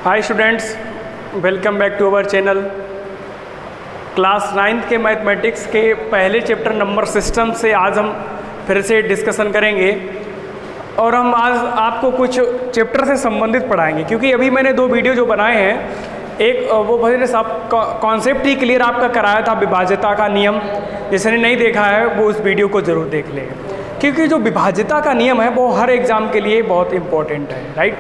Hi students, welcome back to our channel. Class 9th के mathematics के पहले chapter number system से आज हम फिर से डिस्कशन करेंगे और हम आज आपको कुछ चैप्टर से संबंधित पढ़ाएंगे, क्योंकि अभी मैंने 2 वीडियो जो बनाए हैं, एक वो भजन साहब कॉन्सेप्ट ही क्लियर आपका कराया था विभाज्यता का नियम। जिसने नहीं देखा है वो उस वीडियो को ज़रूर देख ले, क्योंकि जो विभाज्यता का नियम है वो हर एग्ज़ाम के लिए बहुत इम्पोर्टेंट है, राइट।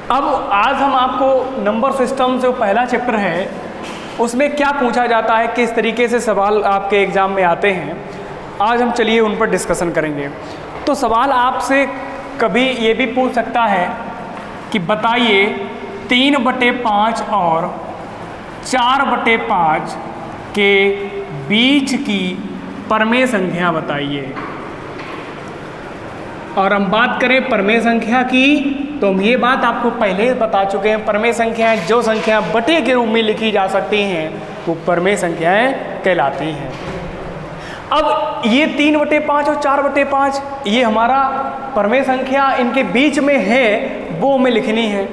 अब आज हम आपको नंबर सिस्टम जो पहला चैप्टर है उसमें क्या पूछा जाता है, किस तरीके से सवाल आपके एग्ज़ाम में आते हैं, आज हम चलिए उन पर डिस्कशन करेंगे। तो सवाल आपसे कभी ये भी पूछ सकता है कि बताइए 3/5 और 4/5 के बीच की परमेय संख्या बताइए। और हम बात करें परमेय संख्या की, तो हम ये बात आपको पहले ही बता चुके हैं, परमेय संख्याएं जो संख्या बटे के रूप में लिखी जा सकती हैं वो परमेय संख्याएं कहलाती हैं। अब ये 3/5 और 4/5 ये हमारा परमेय संख्या इनके बीच में है, वो हमें लिखनी है।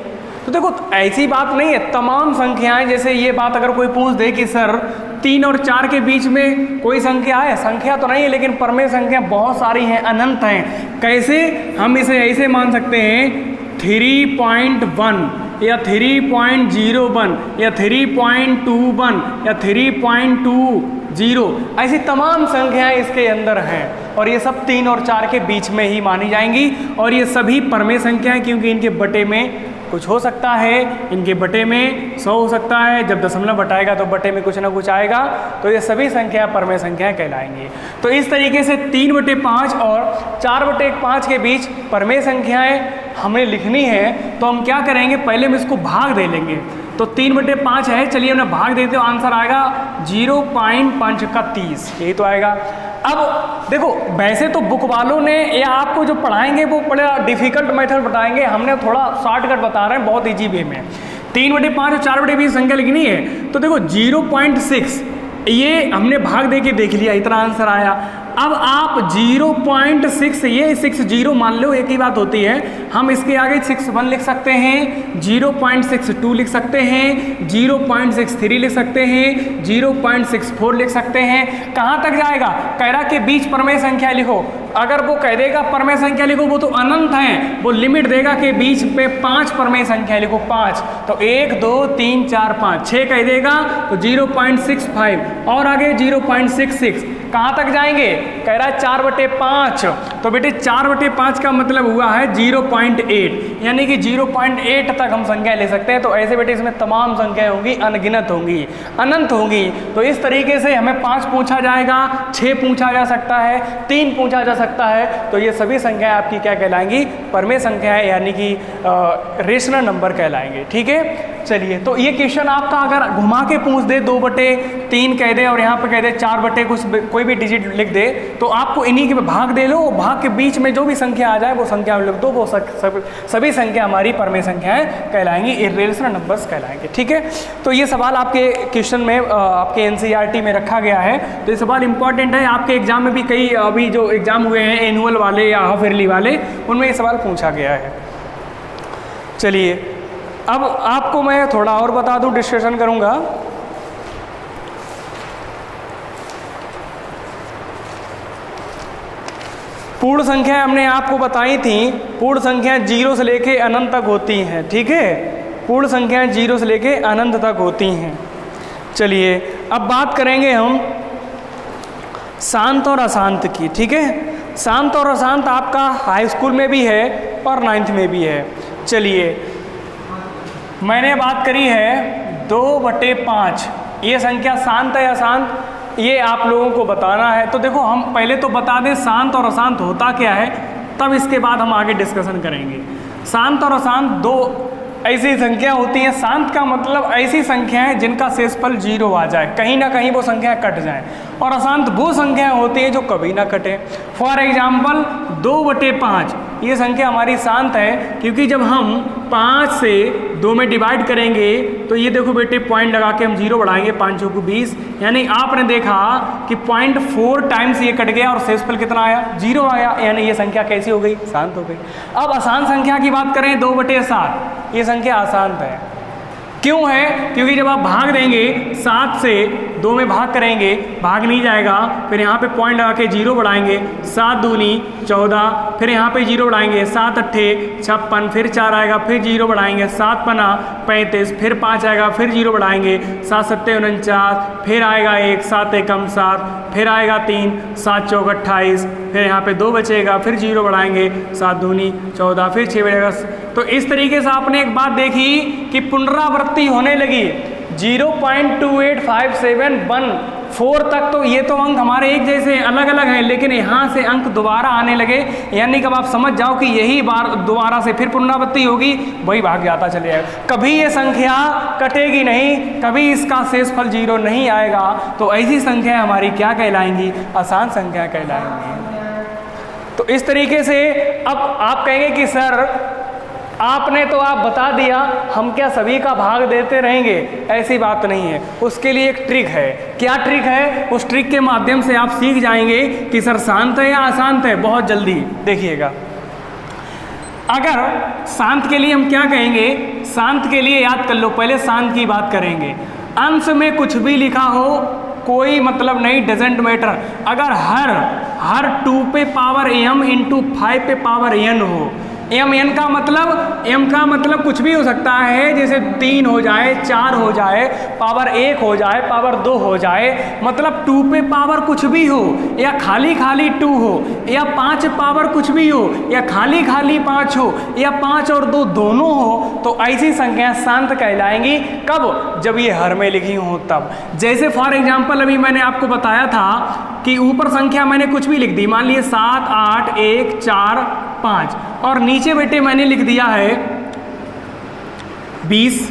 तो देखो ऐसी बात नहीं है, तमाम संख्याएं, जैसे ये बात अगर कोई पूछ दे कि सर 3 और 4 के बीच में कोई संख्या है, संख्या तो नहीं है लेकिन परमेय संख्या बहुत सारी हैं, अनंत हैं। कैसे? हम इसे ऐसे मान सकते हैं 3.1 या 3.01 या 3.21 या 3.20, ऐसी तमाम संख्याएं इसके अंदर हैं और ये सब 3 और 4 के बीच में ही मानी जाएंगी। और ये सभी परमेय संख्याएं, क्योंकि इनके बटे में कुछ हो सकता है, इनके बटे में 100 हो सकता है, जब दशमलव बटाएगा तो बटे में कुछ ना कुछ आएगा, तो ये सभी संख्या परमेय संख्याएं कहलाएंगी। तो इस तरीके से 3/5 और 4/5 के बीच परमेय संख्याएं हमें लिखनी है। तो हम क्या करेंगे, पहले हम इसको भाग दे लेंगे। तो 3/5 है, चलिए हमने भाग देते हो, आंसर आएगा 0.5 का 30, यही तो आएगा। अब देखो वैसे तो बुक वालों ने या आपको जो पढ़ाएंगे वो बड़ा डिफिकल्ट मेथड बताएंगे, हमने थोड़ा शॉर्टकट बता रहे हैं, बहुत इजी वे में। 3/5 और 4/20 संख्या लिखनी है, तो देखो 0.6 ये हमने भाग दे के देख लिया, इतना आंसर आया। अब आप 0.6, ये 60 मान लो, एक ही बात होती है। हम इसके आगे 61 लिख सकते हैं, 0.62 लिख सकते हैं, 0.63 लिख सकते हैं, 0.64 लिख सकते हैं। कहाँ तक जाएगा? कह रहा कि बीच परमेय संख्या लिखो। अगर वो कह देगा परमेय संख्या लिखो, वो तो अनंत है, वो लिमिट देगा कि बीच में 5 परमेय संख्या लिखो, 5। तो 1 2 3 4 5 6 कह देगा तो 0.65 और आगे 0.66। कहाँ तक जाएंगे? कह रहा है 4/5, तो बेटे 4/5 का मतलब हुआ है 0.8, यानी कि 0.8 तक हम संख्या ले सकते हैं। तो ऐसे बेटे इसमें तमाम संख्याएं होंगी, अनगिनत होंगी, अनंत होंगी। तो इस तरीके से हमें 5 पूछा जाएगा, 6 पूछा जा सकता है, 3 पूछा जा सकता है। तो ये सभी संख्याएं आपकी क्या कहलाएंगी? परमेय संख्याएं, यानी कि रेशनल नंबर कहलाएंगे। ठीक है, चलिए। तो ये क्वेश्चन आपका अगर घुमा के पूछ दे, 2/3 कह दे और यहाँ पे कह दे 4/ कुछ कोई भी डिजिट लिख दे, तो आपको इन्हीं के भाग दे लो, भाग के बीच में जो भी संख्या आ जाए वो संख्या लिख दो, वो सभी संख्या हमारी परमेय संख्याएं कहलाएंगी, इर्रेशनल नंबर्स कहलाएंगे। ठीक है, तो ये सवाल आपके क्वेश्चन में आपके NCERT में रखा गया है। तो ये सवाल इंपॉर्टेंट है, आपके एग्जाम में भी कई अभी जो एग्जाम हुए हैं एनुअल वाले या हाफ ईयरली वाले, उनमें ये सवाल पूछा गया है। चलिए, अब आपको मैं थोड़ा और बता दूं, डिस्कशन करूंगा। पूर्ण संख्या हमने आपको बताई थी, पूर्ण संख्या 0 से लेके अनंत तक होती हैं। ठीक है, पूर्ण संख्या 0 से लेके अनंत तक होती हैं। चलिए, अब बात करेंगे हम शांत और अशांत की। ठीक है, शांत और अशांत आपका हाई स्कूल में भी है और 9th में भी है। चलिए, मैंने बात करी है 2/5, ये संख्या शांत है अशांत, ये आप लोगों को बताना है। तो देखो हम पहले तो बता दें शांत और अशांत होता क्या है, तब इसके बाद हम आगे डिस्कशन करेंगे। शांत और अशांत 2 ऐसी संख्या होती हैं। शांत का मतलब ऐसी संख्या है जिनका शेषफल 0 आ जाए, कहीं ना कहीं वो संख्या कट जाए। और अशांत वो संख्या होती है जो कभी ना कटे। फॉर एग्जाम्पल 2/5 ये संख्या हमारी शांत है, क्योंकि जब हम 5 से 2 में डिवाइड करेंगे तो ये देखो बेटे पॉइंट लगा के हम 0 बढ़ाएंगे, 5 चौको 20, यानी आपने देखा कि 0.4 टाइम्स ये कट गया और शेषफल कितना आया? 0 आया, यानी ये संख्या कैसी हो गई? शांत हो गई। अब अशांत संख्या की बात करें 2/7, ये संख्या अशांत है। क्यों है? क्योंकि जब आप भाग देंगे 7 से 2 में भाग करेंगे, भाग नहीं जाएगा, फिर यहाँ पे पॉइंट लगा के 0 बढ़ाएंगे, 7 दूनी 14, फिर यहाँ पे 0 बढ़ाएंगे, 7 अट्ठे 56, फिर 4 आएगा, फिर 0 बढ़ाएंगे, 7 पना 35, फिर 5 आएगा, फिर 0 बढ़ाएंगे, 7 सत्ते 49, फिर आएगा 1, 7 एकम 7, फिर आएगा 3, 7 चौक 28, फिर यहाँ पे 2 बचेगा, फिर 0 बढ़ाएंगे, 7 दूनी 14, फिर 6 बचेगा। तो इस तरीके से आपने एक बात देखी कि पुनरावृत्ति होने लगी। 0.28571 तक तो ये तो अंक हमारे एक जैसे अलग अलग हैं, लेकिन यहाँ से अंक दोबारा आने लगे, यानी कब आप समझ जाओ कि यही बार दोबारा से फिर पुनरावृत्ति होगी, वही भाग जाता चले जाएगा। कभी ये संख्या कटेगी नहीं, कभी इसका शेषफल 0 नहीं आएगा। तो ऐसी संख्या हमारी क्या कहलाएंगी? आसान संख्या कहलाएंगी। तो इस तरीके से अब आप कहेंगे कि सर आपने तो आप बता दिया, हम क्या सभी का भाग देते रहेंगे? ऐसी बात नहीं है, उसके लिए एक ट्रिक है। क्या ट्रिक है? उस ट्रिक के माध्यम से आप सीख जाएंगे कि सर शांत है या अशांत है। बहुत जल्दी देखिएगा। अगर शांत के लिए हम क्या कहेंगे? शांत के लिए याद कर लो, पहले शांत की बात करेंगे। अंश में कुछ भी लिखा हो कोई मतलब नहीं, डजेंट मैटर। अगर हर 2 पे पावर m इंटू 5 पे पावर n हो, m का मतलब कुछ भी हो सकता है, जैसे 3 हो जाए, 4 हो जाए, पावर 1 हो जाए, पावर 2 हो जाए, मतलब 2 पे पावर कुछ भी हो, या खाली 2 हो, या 5 पावर कुछ भी हो, या खाली 5 हो, या 5 और 2 दोनों हो, तो ऐसी संख्या शांत कहलाएंगी। कब? जब ये हर में लिखी हो तब। जैसे फॉर एग्जाम्पल अभी मैंने आपको बताया था कि ऊपर संख्या मैंने कुछ भी लिख दी, मान लीजिए 7 8 1 4 5, और नीचे बेटे मैंने लिख दिया है 20,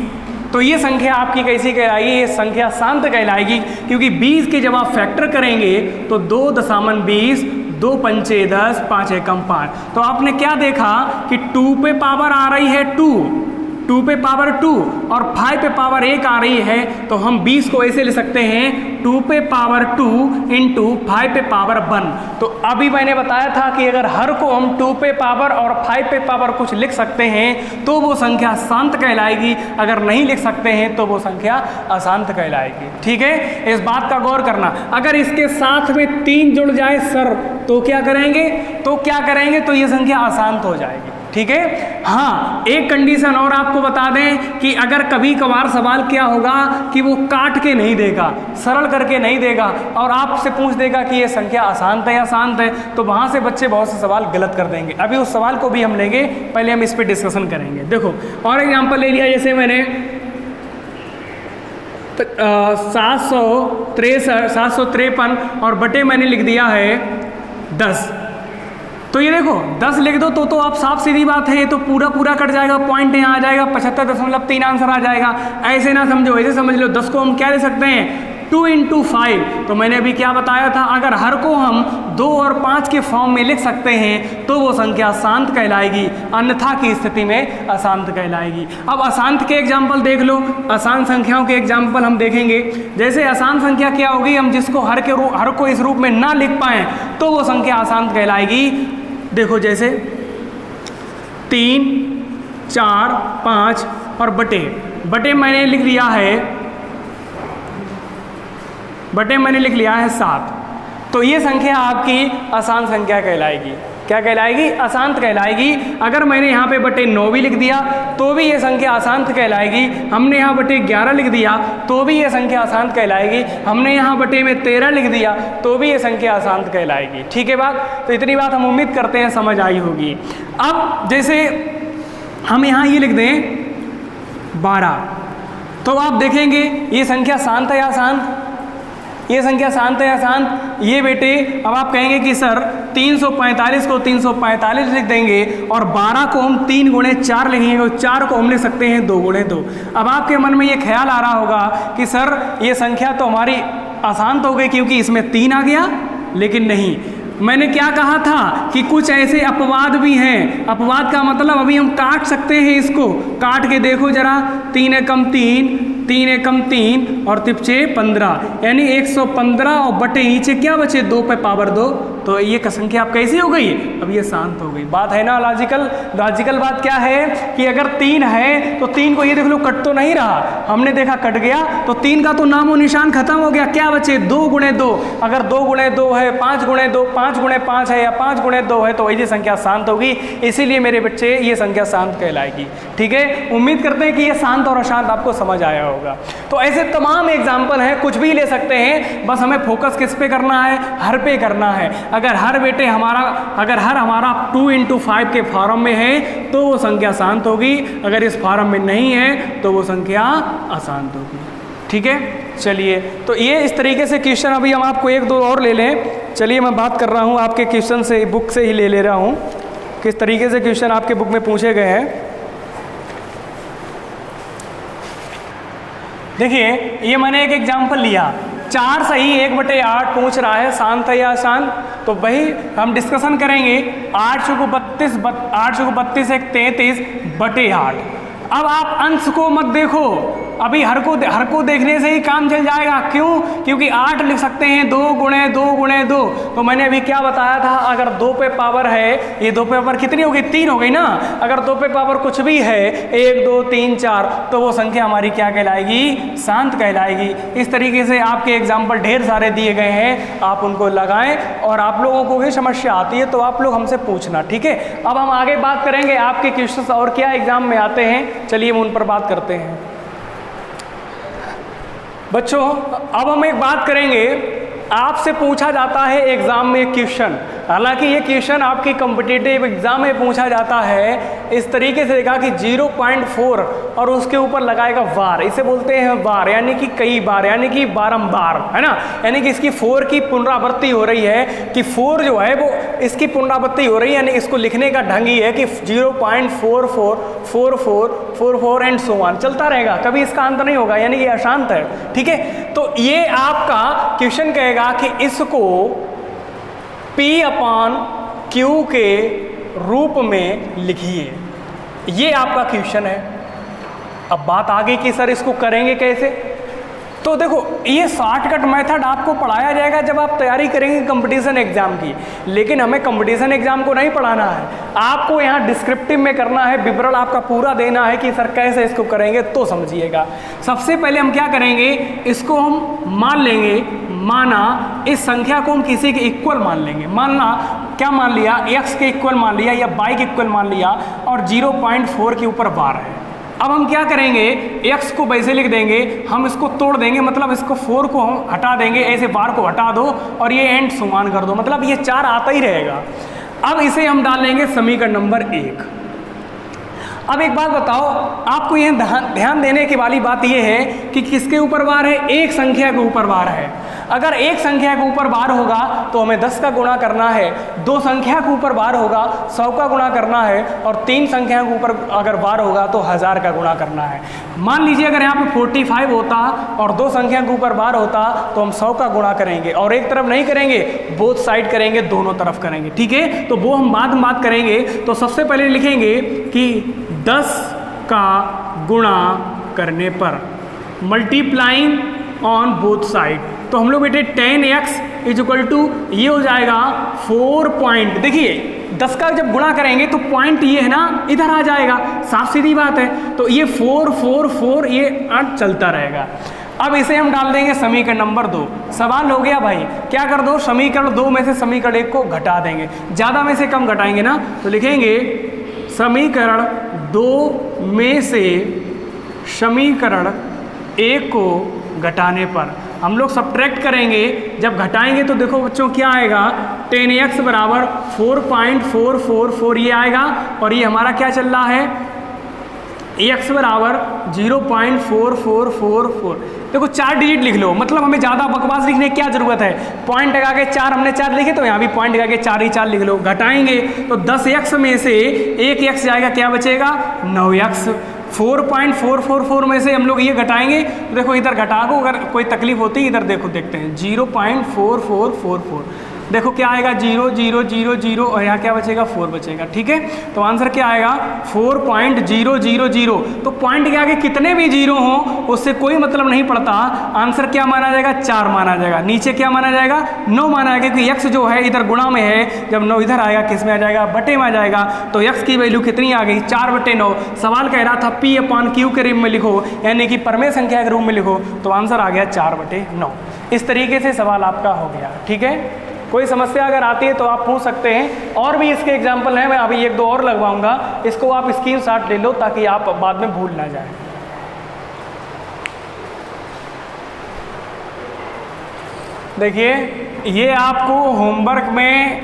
तो ये संख्या आपकी कैसी कहलाएगी? ये संख्या शांत कहलाएगी, क्योंकि 20 के जब आप फैक्टर करेंगे तो 2.20, 2 पंचे 10, 5 एकम 5। तो आपने क्या देखा कि 2 पे पावर आ रही है 2 पे पावर 2 और 5 पे पावर 1 आ रही है, तो हम 20 को ऐसे ले सकते हैं 2 पे पावर 2 इंटू 5 पे पावर 1। तो अभी मैंने बताया था कि अगर हर को हम 2 पे पावर और 5 पे पावर कुछ लिख सकते हैं तो वो संख्या शांत कहलाएगी, अगर नहीं लिख सकते हैं तो वो संख्या अशांत कहलाएगी। ठीक है, इस बात का गौर करना। अगर इसके साथ में 3 जुड़ जाए सर तो क्या करेंगे? तो ये संख्या अशांत हो जाएगी। ठीक है। हाँ, एक कंडीशन और आपको बता दें कि अगर कभी कभार सवाल क्या होगा कि वो काट के नहीं देगा, सरल करके नहीं देगा और आपसे पूछ देगा कि ये संख्या अशांत है या शांत है, तो वहाँ से बच्चे बहुत से सवाल गलत कर देंगे। अभी उस सवाल को भी हम लेंगे, पहले हम इस पर डिस्कशन करेंगे। देखो और एग्जाम्पल ले लिया, जैसे मैंने 753 और बटे मैंने लिख दिया है 10। तो ये देखो 10 लिख दो तो आप साफ सीधी बात है, ये तो पूरा कट जाएगा, पॉइंट यहाँ आ जाएगा, 75.3 आंसर आ जाएगा। ऐसे ना समझो, ऐसे समझ लो। 10 को हम क्या ले सकते हैं? 2 इंटू 5। तो मैंने अभी क्या बताया था, अगर हर को हम 2 और 5 के फॉर्म में लिख सकते हैं तो वो संख्या शांत कहलाएगी, अन्यथा की स्थिति में अशांत कहलाएगी। अब अशांत के एग्जाम्पल देख लो, आसान संख्याओं के एग्जाम्पल हम देखेंगे। जैसे आसान संख्या क्या होगी? हम जिसको हर को इस रूप में ना लिख पाएँ तो वो संख्या अशांत कहलाएगी। देखो जैसे 3 4 5 और बटे मैंने लिख लिया है 7। तो ये संख्या आपकी आसान संख्या कहलाएगी। क्या कहलाएगी? अशांत कहलाएगी। अगर मैंने यहाँ पे बटे 9 भी लिख दिया तो भी ये संख्या अशांत कहलाएगी। हमने यहाँ बटे 11 लिख दिया तो भी ये संख्या अशांत कहलाएगी। हमने यहाँ बटे में 13 लिख दिया तो भी ये संख्या अशांत कहलाएगी। ठीक है बात? तो इतनी बात हम उम्मीद करते हैं समझ आई होगी। अब जैसे हम यहाँ ये लिख दें 12, तो आप देखेंगे ये संख्या शांत है या अशांत? ये संख्या शांत है या अशांत? ये बेटे अब आप कहेंगे कि सर 345 को 345 लिख देंगे और 12 को हम 3 गुणे 4 लिखेंगे और 4 को हम लिख सकते हैं 2 गुणे 2। अब आपके मन में ये ख्याल आ रहा होगा कि सर ये संख्या तो हमारी अशांत हो गई क्योंकि इसमें 3 आ गया, लेकिन नहीं। मैंने क्या कहा था कि कुछ ऐसे अपवाद भी हैं। अपवाद का मतलब अभी हम काट सकते हैं, इसको काट के देखो जरा, 3 एकम 3, 3 एकम 3 और तिपचे 15, यानी 115 और बटे नीचे क्या बचे 2 पे पावर 2, तो ये संख्या आप कैसी हो गई, अब ये शांत हो गई। बात है ना लॉजिकल बात क्या है कि अगर 3 है तो 3 को ये देख लो कट तो नहीं रहा, हमने देखा कट गया, तो 3 का तो नामो निशान खत्म हो गया, क्या बचे 2 गुणे 2, अगर 2 गुणे 2 है, 5 गुणे 2, 5 गुणे 5 है या 5 गुणे 2 है, तो ये संख्या शांत होगी। इसीलिए मेरे बच्चे ये संख्या शांत कहलाएगी। ठीक है, उम्मीद करते हैं कि ये शांत और अशांत आपको समझ आया होगा। तो ऐसे तमाम एग्जाम्पल हैं, कुछ भी ले सकते हैं, बस हमें फोकस किस पे करना है, हर पे करना है। अगर हर हमारा 2 × 5 के फॉर्म में है तो वो संख्या शांत होगी, अगर इस फॉर्म में नहीं है तो वो संख्या अशांत होगी। ठीक है, चलिए, तो ये इस तरीके से क्वेश्चन अभी हम आपको 1-2 और ले लें। चलिए, मैं बात कर रहा हूँ आपके क्वेश्चन से, बुक से ही ले रहा हूँ किस तरीके से क्वेश्चन आपके बुक में पूछे गए हैं। देखिए, ये मैंने एक एग्जाम्पल लिया, 4 सही 1/8 पूछ रहा है, शांत है या अशांत, तो वही हम डिस्कशन करेंगे। 8 × 32 एक 33/8। अब आप अंश को मत देखो, अभी हर को देखने से ही काम चल जाएगा। क्यों? क्योंकि 8 लिख सकते हैं 2 × 2 × 2। तो मैंने अभी क्या बताया था, अगर 2 पे पावर है, ये 2 पे पावर कितनी हो गई, 3 हो गई ना। अगर 2 पे पावर कुछ भी है, 1 2 3 4, तो वो संख्या हमारी क्या कहलाएगी, शांत कहलाएगी। इस तरीके से आपके एग्जाम्पल ढेर सारे दिए गए हैं, आप उनको लगाएं, और आप लोगों को भी समस्या आती है तो आप लोग हमसे पूछना। ठीक है, अब हम आगे बात करेंगे आपके क्वेश्चन और क्या एग्जाम में आते हैं, चलिए हम उन पर बात करते हैं। बच्चों, अब हम एक बात करेंगे, आपसे पूछा जाता है एग्ज़ाम में क्वेश्चन, हालांकि ये क्वेश्चन आपकी कॉम्पिटिटिव एग्ज़ाम में पूछा जाता है इस तरीके से देखा कि 0.4 और उसके ऊपर लगाएगा वार, इसे बोलते हैं वार, यानी कि कई बार, यानी कि बारंबार, है ना, यानी कि इसकी 4 की पुनरावृत्ति हो रही है, कि 4 जो है वो इसकी पुनरावृत्ति हो रही है, यानी इसको लिखने का ढंग ही है कि 0.444444 एंड सो ऑन चलता रहेगा, कभी इसका अंत नहीं होगा, यानी कि अशांत है। ठीक है, तो ये आपका क्वेश्चन कहेगा कि इसको P/Q के रूप में लिखिए, ये आपका क्वेश्चन है। अब बात आ गई कि सर इसको करेंगे कैसे, तो देखो ये शॉर्टकट मेथड आपको पढ़ाया जाएगा जब आप तैयारी करेंगे कंपटीशन एग्जाम की, लेकिन हमें कंपटीशन एग्जाम को नहीं पढ़ाना है, आपको यहाँ डिस्क्रिप्टिव में करना है, विवरण आपका पूरा देना है कि सर कैसे इसको करेंगे, तो समझिएगा। सबसे पहले हम क्या करेंगे, इसको हम मान लेंगे, माना इस संख्या को हम किसी के इक्वल मान लेंगे, मानना क्या मान लिया, x के इक्वल मान लिया या y के इक्वल मान लिया, और 0.4 के ऊपर बार है। अब हम क्या करेंगे, x को वैसे लिख देंगे, हम इसको तोड़ देंगे, मतलब इसको 4 को हम हटा देंगे, ऐसे बार को हटा दो और ये एंड समान कर दो, मतलब ये 4 आता ही रहेगा। अब इसे हम डाल लेंगे समीकरण नंबर 1। अब एक बात बताओ, आपको यह ध्यान देने की वाली बात यह है कि किसके ऊपर बार है, एक संख्या के ऊपर बार है। अगर एक संख्या के ऊपर बार होगा तो हमें 10 का गुणा करना है, 2 संख्या के ऊपर बार होगा 100 का गुणा करना है, और 3 संख्या के ऊपर अगर बार होगा तो 1000 का गुणा करना है। मान लीजिए अगर यहाँ पे 45 होता और 2 संख्या के ऊपर बार होता तो हम 100 का गुणा करेंगे, और एक तरफ नहीं करेंगे, बोथ साइड करेंगे, दोनों तरफ करेंगे। ठीक है, तो वो हम बाद में बात करेंगे। तो सबसे पहले लिखेंगे कि 10 का गुणा करने पर, मल्टीप्लाइंग ऑन बोथ साइड, तो हम लोग बेटे 10x = ये हो जाएगा 4 पॉइंट। देखिए 10 का जब गुणा करेंगे तो पॉइंट ये है ना, इधर आ जाएगा, साफ सीधी बात है। तो ये 4 4 4 ये अंक चलता रहेगा। अब इसे हम डाल देंगे समीकरण नंबर 2। सवाल हो गया भाई, क्या कर दो, समीकरण 2 में से समीकरण 1 को घटा देंगे, ज़्यादा में से कम घटाएंगे ना, तो लिखेंगे समीकरण 2 में से समीकरण 1 को घटाने पर हम लोग सब्ट्रैक्ट करेंगे। जब घटाएंगे तो देखो बच्चों क्या आएगा, 10x = 4.444 ये आएगा, और ये हमारा क्या चल रहा है, x = 0.4444। देखो 4 डिजिट लिख लो, मतलब हमें ज़्यादा बकवास लिखने की क्या ज़रूरत है, पॉइंट लगा के 4, हमने 4 लिखे तो यहाँ भी पॉइंट लगा के 4 ही 4 लिख लो। घटाएंगे तो 10x में से 1x जाएगा, क्या बचेगा, 9x। 4.444 में से हम लोग ये घटाएंगे तो देखो इधर घटा को, अगर कोई तकलीफ होती है इधर देखो, देखते हैं 0.4444। देखो क्या आएगा 0 0 0 0 और यहाँ क्या बचेगा 4 बचेगा। ठीक है, तो आंसर क्या आएगा 4.000। तो पॉइंट के आगे कितने भी जीरो हों उससे कोई मतलब नहीं पड़ता, आंसर क्या माना जाएगा 4 माना जाएगा। नीचे क्या माना जाएगा 9 माना जाएगा, क्योंकि x जो है इधर गुणा में है, जब 9 इधर आएगा किस में आ जाएगा बटे में आ जाएगा। तो x की वैल्यू कितनी आ गई 4/9। सवाल कह रहा था P/Q के रूप में लिखो, यानी कि परमेय संख्या के रूप में लिखो, तो आंसर आ गया 4/9। इस तरीके से सवाल आपका हो गया। ठीक है, कोई समस्या अगर आती है तो आप पूछ सकते हैं, और भी इसके एग्जाम्पल हैं, मैं अभी 1-2 और लगवाऊंगा, इसको आप स्क्रीनशॉट ले लो ताकि आप बाद में भूल ना जाए। देखिए ये आपको होमवर्क में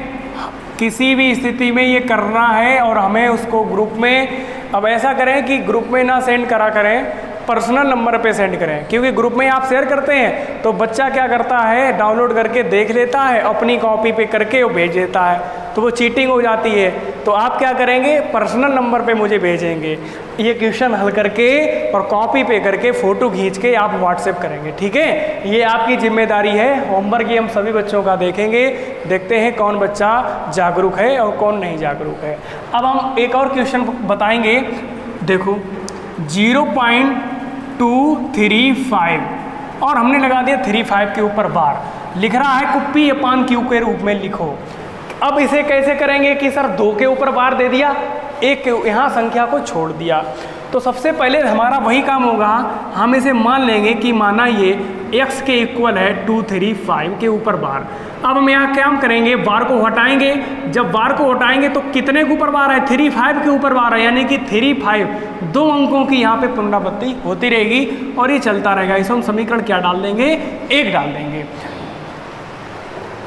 किसी भी स्थिति में ये करना है और हमें उसको ग्रुप में, अब ऐसा करें कि ग्रुप में ना सेंड करा करें, पर्सनल नंबर पे सेंड करें, क्योंकि ग्रुप में आप शेयर करते हैं तो बच्चा क्या करता है डाउनलोड करके देख लेता है, अपनी कॉपी पे करके वो भेज देता है, तो वो चीटिंग हो जाती है। तो आप क्या करेंगे पर्सनल नंबर पे मुझे भेजेंगे, ये क्वेश्चन हल करके और कॉपी पे करके फ़ोटो खींच के आप व्हाट्सएप करेंगे। ठीक है, ये आपकी जिम्मेदारी है। होमवर्क ये हम सभी बच्चों का देखेंगे, देखते हैं कौन बच्चा जागरूक है और कौन नहीं जागरूक है। अब हम एक और क्वेश्चन बताएंगे। देखो 0.235 और हमने लगा दिया 35 के ऊपर बार, लिख रहा है P/Q के रूप में लिखो। अब इसे कैसे करेंगे कि सर 2 के ऊपर बार दे दिया, 1 के यहाँ संख्या को छोड़ दिया, तो सबसे पहले हमारा वही काम होगा, हम इसे मान लेंगे कि माना ये x के इक्वल है 235 के ऊपर बार। अब हम यहाँ क्या करेंगे बार को हटाएंगे, जब बार को हटाएंगे तो कितने के ऊपर बार है 35 के ऊपर बार है, यानी कि 35 2 अंकों की यहाँ पे पुनरावृत्ति होती रहेगी और ये चलता रहेगा। इसे हम समीकरण क्या डाल देंगे 1 डाल देंगे।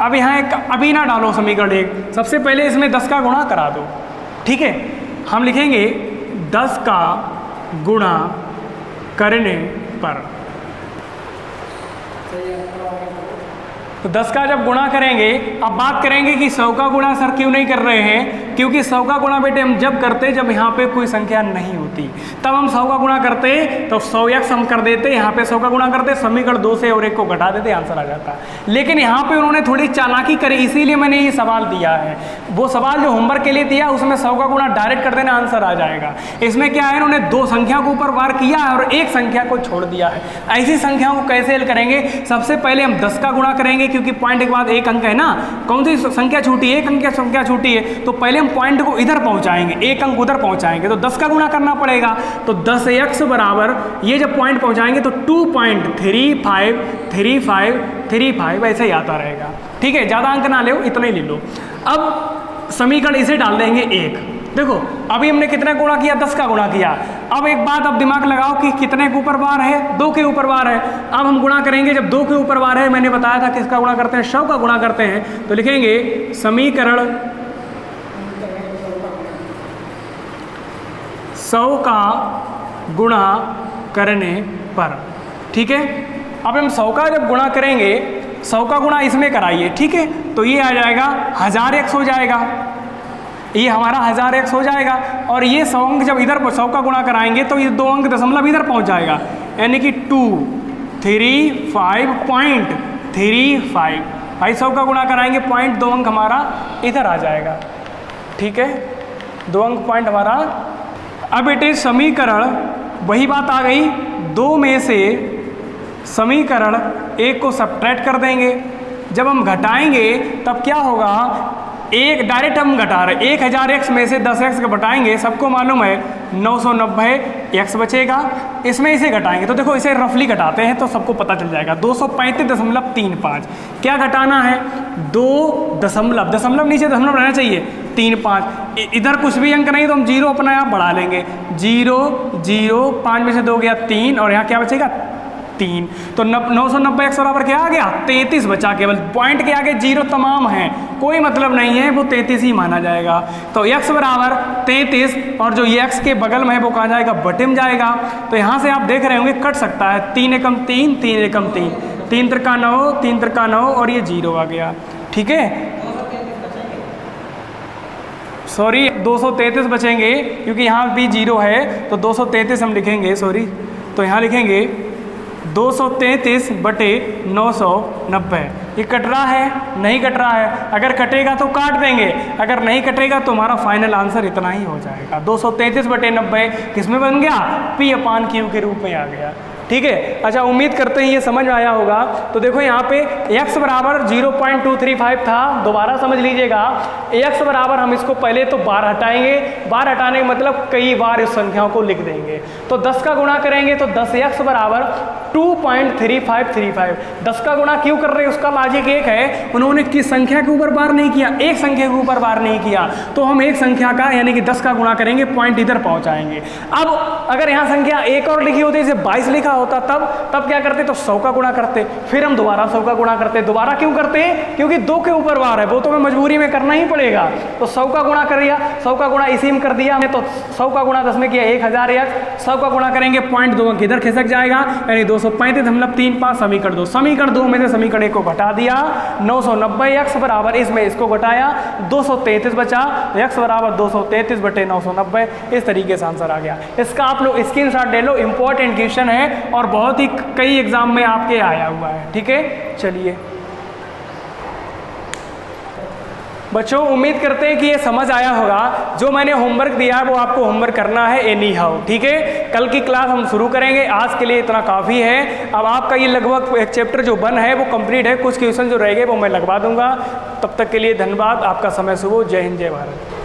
अब यहाँ एक अभी ना डालो समीकरण 1, सबसे पहले इसमें 10 का गुणा करा दो। ठीक है, हम लिखेंगे 10 का गुणा करने पर, तो 10 का जब गुणा करेंगे, अब बात करेंगे कि 100 का गुणा सर क्यों नहीं कर रहे हैं, क्योंकि 100 का गुणा बेटे हम जब करते जब यहाँ पे कोई संख्या नहीं होती, तब हम 100 का गुणा करते तो 100x हम कर देते, यहाँ पे 100 का गुणा करते, समीकरण 2 से और 1 को घटा देते, आंसर आ जाता। लेकिन यहाँ पे उन्होंने थोड़ी चालाकी करी, इसीलिए मैंने ये सवाल दिया है। वो सवाल जो होमवर्क के लिए दिया उसमें 100 का गुणा डायरेक्ट कर देना, आंसर आ जाएगा। इसमें क्या है इन्होंने 2 संख्या को ऊपर वार किया है और 1 संख्या को छोड़ दिया है। ऐसी संख्याओं को कैसे हल करेंगे, सबसे पहले हम 10 का गुणा करेंगे, क्योंकि पॉइंट के बाद 1 अंक है ना, कौन सी संख्या छूटी है 1 अंक की संख्या छूटी है, तो पहले हम पॉइंट को इधर पहुंचाएंगे, 1 अंक उधर पहुंचाएंगे, तो 10 का गुणा करना पड़ेगा। तो 10x बराबर ये जब पॉइंट पहुंचाएंगे तो 2.353535 ऐसे ही आता रहेगा। ठीक है, ज़्यादा अंक ना ले, इतना ही ले लो। अब समीकरण इसे डाल देंगे 1। देखो अभी हमने कितना गुणा किया 10 का गुणा किया। अब एक बात अब दिमाग लगाओ कि कितने के ऊपर बार है 2 के ऊपर बार है। अब हम गुणा करेंगे, जब 2 के ऊपर बार है मैंने बताया था किसका गुणा करते हैं 100 का गुणा करते हैं, तो लिखेंगे समीकरण 100 का गुणा करने पर। ठीक है, अब हम 100 का जब गुणा करेंगे, 100 का गुणा इसमें कराइए। ठीक है, तो ये आ जाएगा 1000x हो जाएगा, ये हमारा 1000x हो जाएगा। और ये 100 अंक जब इधर 100 का गुणा कराएंगे तो ये 2 अंक दशमलव इधर पहुंच जाएगा, यानी कि 235.35। भाई 100 का गुणा कराएंगे पॉइंट 2 अंक हमारा इधर आ जाएगा। ठीक है, 2 अंक पॉइंट हमारा। अब बेटे समीकरण वही बात आ गई, 2 में से समीकरण 1 को सब्ट्रैक्ट कर देंगे, जब हम घटाएंगे तब क्या होगा, एक डायरेक्ट हम घटा रहे 1000x में से 10x का घटाएंगे, सबको मालूम है 990x बचेगा, इसमें इसे घटाएंगे तो देखो इसे रफली घटाते हैं तो सबको पता चल जाएगा 235.35। क्या घटाना है 2 दशमलव, दशमलव नीचे दशमलव रहना चाहिए 35, इधर कुछ भी अंक नहीं तो हम 0 अपना आप बढ़ा लेंगे, 0 0 5 में से 2 गया 3 और यहाँ क्या बचेगा 3, तो 990x बराबर क्या आ गया 33 बचा, केवल पॉइंट के आगे 0 तमाम है, कोई मतलब नहीं है, वो 33 ही माना जाएगा। तो x बराबर 33 और जो ये x के बगल में है वो कहाँ जाएगा बटे में जाएगा। तो यहाँ से आप देख रहे होंगे कट सकता है, 3 एकम 3 3 एकम 3, 3 त्रिका 9 3 त्रिका 9 और ये 0 आ गया। ठीक है, सॉरी 233 बचेंगे क्योंकि यहाँ भी 0 है तो 233 हम लिखेंगे, सॉरी, तो यहाँ लिखेंगे 233/990। ये कट रहा है, नहीं कट रहा है? अगर कटेगा तो काट देंगे, अगर नहीं कटेगा तो हमारा फाइनल आंसर इतना ही हो जाएगा। 233/90 किस में बन गया? P/Q के रूप में आ गया। ठीक है, अच्छा उम्मीद करते हैं ये समझ में आया होगा। तो देखो यहाँ पे x बराबर 0.235 था, दोबारा समझ लीजिएगा। x बराबर हम इसको पहले तो बार हटाएंगे, बार हटाने का मतलब कई बार इस संख्याओं को लिख देंगे। तो 10 का गुणा करेंगे तो 10x बराबर 2.3535। 10 का गुणा क्यों कर रहे हैं उसका लॉजिक एक है, उन्होंने किस संख्या के ऊपर बार नहीं किया, एक संख्या के ऊपर बार नहीं किया, तो हम एक संख्या का यानी कि 10 का गुणा करेंगे, पॉइंट इधर पहुंचाएंगे। अब अगर यहाँ संख्या एक और लिखी होती, जैसे 22 लिखा होता, तब क्या करते? तो 100 का गुणा करते, फिर हम दोबारा 100 का गुणा करते। दोबारा क्यों करते हैं? क्योंकि 2 के ऊपर बार है, वो तो हमें मजबूरी में करना ही पड़ेगा। तो 100 का गुणा कर दिया, 100 का गुणा इसी में कर दिया हमने, तो 100 का गुणा 10 में किया 1000x, 100 का गुणा करेंगे पॉइंट 2 किधर खिसक जाएगा, यानी 235 मतलब 3 5 समीकरण 2, समीकरण 2 में से समीकरण 1 को घटा दिया, 990x बराबर इसमें इसको घटाया 233 बचा, x बराबर 233/990। इस तरीके से आंसर आ गया। इसका आप लोग स्क्रीनशॉट ले लो, इंपॉर्टेंट क्वेश्चन है और बहुत ही कई एग्जाम में आपके आया हुआ है। ठीक है, चलिए बच्चों उम्मीद करते हैं कि ये समझ आया होगा। जो मैंने होमवर्क दिया है वो आपको होमवर्क करना है एनी हाउ। ठीक है, कल की क्लास हम शुरू करेंगे, आज के लिए इतना काफ़ी है। अब आपका ये लगभग एक चैप्टर जो बन है वो कंप्लीट है, कुछ क्वेश्चन जो रह गए वो मैं लगवा दूंगा। तब तक के लिए धन्यवाद, आपका समय शुभ हो। जय हिंद, जय भारत।